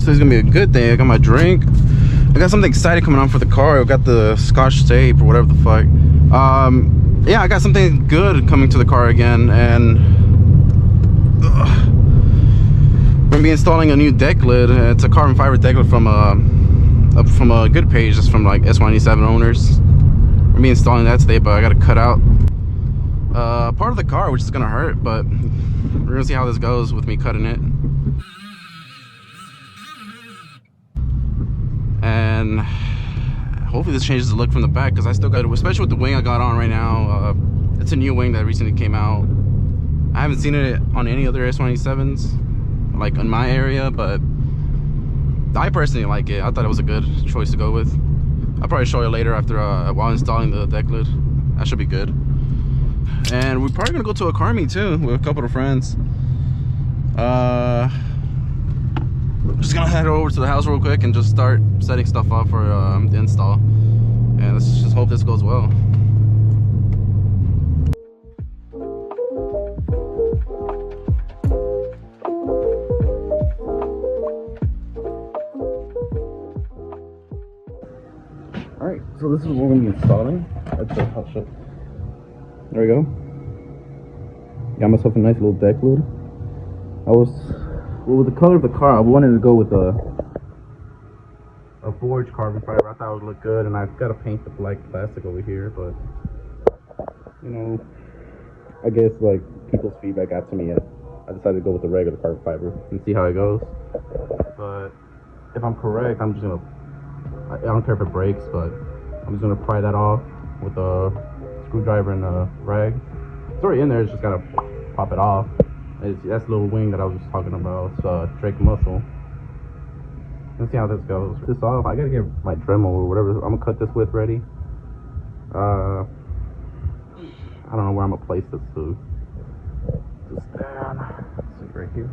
Today's gonna be a good day. I got my drink. I got something exciting coming on for the car. I got the Scotch tape or whatever the fuck. Yeah, I got something good coming to the car again, and we're gonna be installing a new deck lid. It's a carbon fiber deck lid from a good page, just from like S197 owners. We're gonna be installing that today, but I gotta cut out part of the car, which is gonna hurt, but we're gonna see how this goes with me cutting it. And hopefully this changes the look from the back, because I still got it, especially with the wing I got on right now. It's a new wing that recently came out. I haven't seen it on any other S197s like in my area, but I personally like it. I thought it was a good choice to go with. I'll probably show you later after while installing the deck lid. That should be good. And we're probably gonna go to a car meet too with a couple of friends. Just gonna head over to the house real quick and just start setting stuff up for the install. And let's just hope this goes well. Alright, so this is what we're gonna be installing. I'll show. There we go. Got myself a nice little deck lid. Well, with the color of the car, I wanted to go with a forged carbon fiber. I thought it would look good, and I've got to paint the black plastic over here, but you know, I guess like people's feedback got to me, I decided to go with the regular carbon fiber and see how it goes. But if I'm correct, I'm just gonna, I don't care if it breaks, but I'm just gonna pry that off with a screwdriver and a rag. It's already in there, it's just gotta pop it off. That's the little wing that I was just talking about. It's Drake muscle. Let's see how this goes. This off. I gotta get my Dremel or whatever I'm gonna cut this with ready. I don't know where I'm gonna place this to. Just down. Let's see, right here.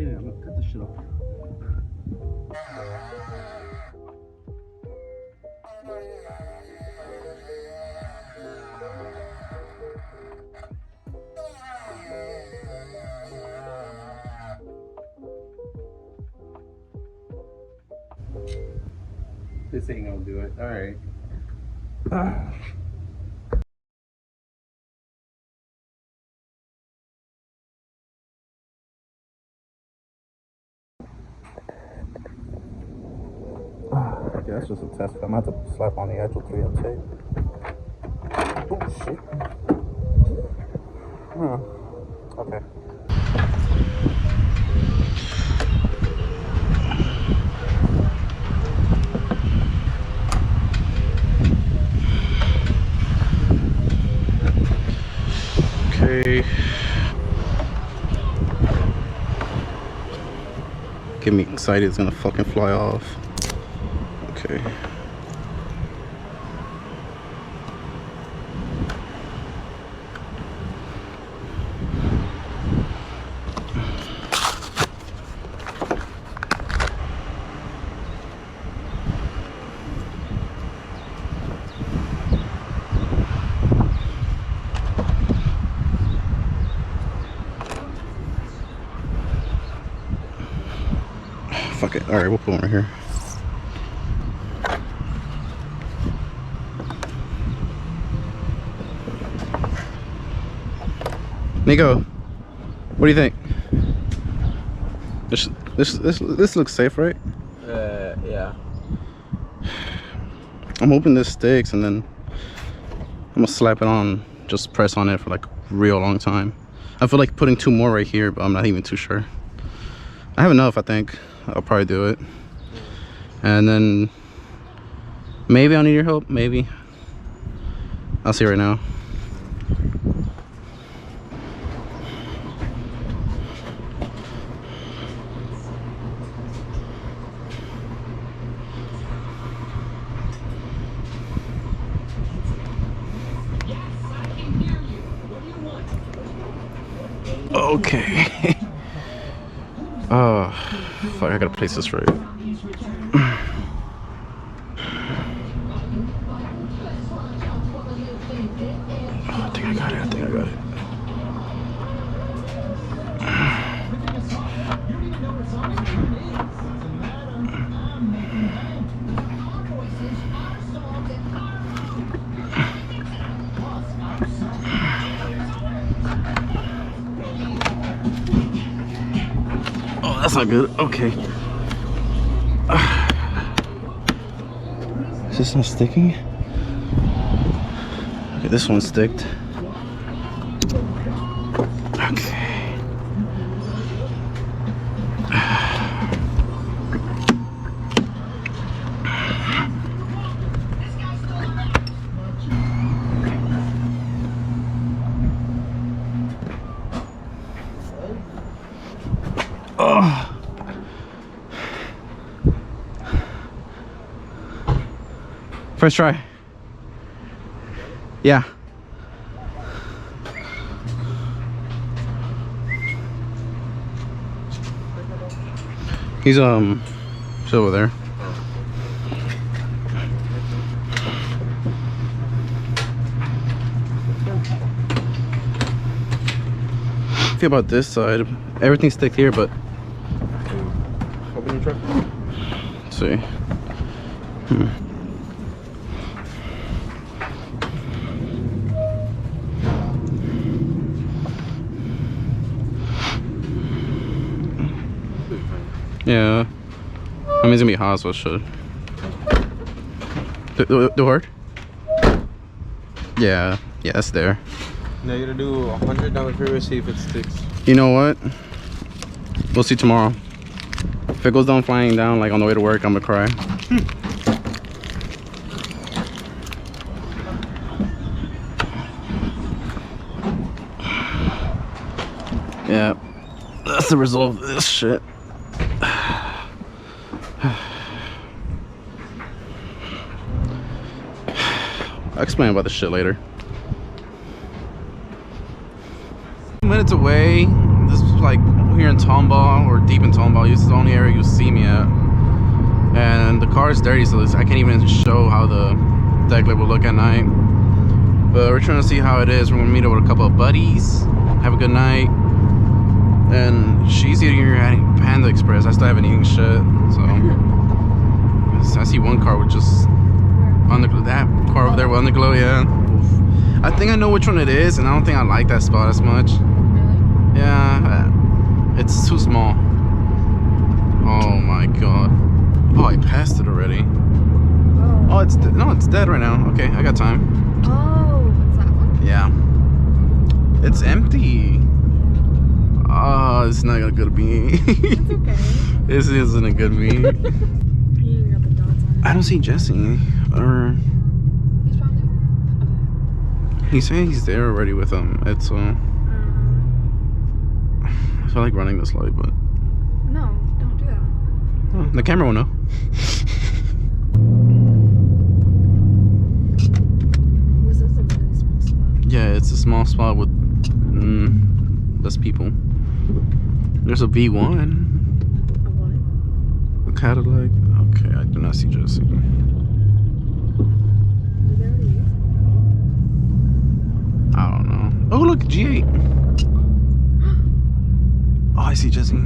I'm gonna cut this shit off. This ain't gonna do it. All right. Okay, that's just a test. I'm gonna have to slap on the actual 3M tape. Oh shit. Okay. Okay. Get me excited, it's gonna fucking fly off. Okay. Fuck it. Alright, we'll put one right here. Nico, what do you think? This looks safe, right? Yeah. I'm hoping this sticks, and then I'm gonna slap it on, just press on it for like a real long time. I feel like putting 2 more right here, but I'm not even too sure. I have enough, I think. I'll probably do it. And then maybe I'll need your help, maybe. I'll see right now. Okay. Oh, fuck, I gotta place this right. I think I got it. Oh, that's not good. Okay. Is this not sticking? Okay, this one's sticked. Okay. Oh. First try. Yeah. He's over there. I feel about this side. Everything's sticked here, but open your truck. Let's see. Yeah, I mean it's gonna be hot, so it should. Do hard? Yeah, it's there. Now you gotta do 100 down the freeway, see if it sticks. You know what? We'll see tomorrow. If it goes down flying down like on the way to work, I'm gonna cry. Yeah, that's the result of this shit. I'll explain about this shit later. Minutes away. This is like here in Tomball or deep in Tomball. This is the only area you'll see me at. And the car is dirty, so I can't even show how the Decklid will look at night. But we're trying to see how it is. We're gonna meet up with a couple of buddies, have a good night. And she's eating her Panda Express. I still haven't eaten shit, so I see one car with just underglow. That car over there with underglow, yeah. Oof. I think I know which one it is, and I don't think I like that spot as much. Really? Yeah, it's too small. Oh my god. Oh, I passed it already. Oh, it's no, it's dead right now. Okay, I got time. Oh, it's that one? Yeah. It's empty. Oh, it's not gonna good me. It's okay. This isn't a good me. You got the dots on it. I don't see Jesse. Or He's probably okay. he's saying he's there already with him. It's I feel like running this light, but No, don't do that. oh, the camera will know. This is a really small spot. Yeah, it's a small spot with less people. There's a V1. A what? A Cadillac. Okay, I do not see Jesse. Were they already used? I don't know. Oh, look, G8. Oh, I see Jesse.